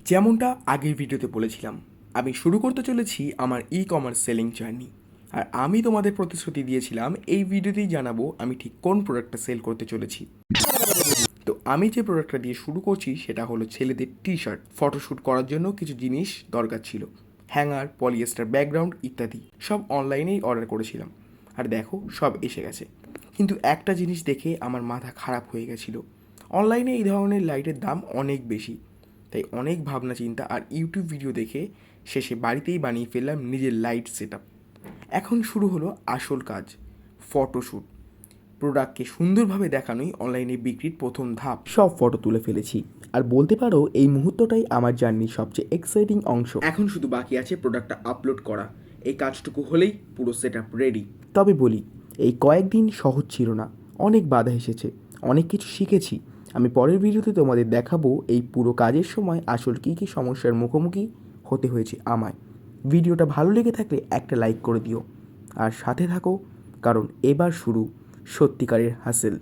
যেমনটা আগের ভিডিওতে বলেছিলাম, আমি শুরু করতে চলেছি আমার ই কমার্স সেলিং জার্নি। আর আমি তোমাদের প্রতিশ্রুতি দিয়েছিলাম এই ভিডিওতেই জানাবো আমি ঠিক কোন প্রোডাক্টটা সেল করতে চলেছি। তো আমি যে প্রোডাক্টটা দিয়ে শুরু করছি সেটা হলো ছেলেদের টি শার্ট। ফটোশ্যুট করার জন্য কিছু জিনিস দরকার ছিল, হ্যাঙ্গার, পলিয়েস্টার ব্যাকগ্রাউন্ড ইত্যাদি। সব অনলাইনেই অর্ডার করেছিলাম, আর দেখো সব এসে গেছে। কিন্তু একটা জিনিস দেখে আমার মাথা খারাপ হয়ে গেছিলো। অনলাইনে এই ধরনের লাইটের দাম অনেক বেশি। তাই অনেক ভাবনা চিন্তা আর ইউটিউব ভিডিও দেখে শেষে বাড়িতেই বানিয়ে ফেললাম নিজের লাইট সেট আপ। এখন শুরু হলো আসল কাজ, ফটোশ্যুট। প্রোডাক্টকে সুন্দরভাবে দেখানোই অনলাইনে বিক্রির প্রথম ধাপ। সব ফটো তুলে ফেলেছি, আর বলতে পারো এই মুহূর্তটাই আমার জার্নির সবচেয়ে এক্সাইটিং অংশ। এখন শুধু বাকি আছে প্রোডাক্টটা আপলোড করা। এই কাজটুকু হলেই পুরো সেট আপ রেডি। তবে বলি, এই কয়েকদিন সহজ ছিল না, অনেক বাধা এসেছে, অনেক কিছু শিখেছি। আমি পরের ভিডিওতে তোমাদের দেখাবো এই পুরো কাজের সময় আসল কী কী সমস্যার মুখোমুখি হতে হয়েছে আমায়। ভিডিওটা ভালো লেগে থাকলে একটা লাইক করে দিও আর সাথে থাকো, কারণ এবার শুরু সত্যিকারের হাসেল।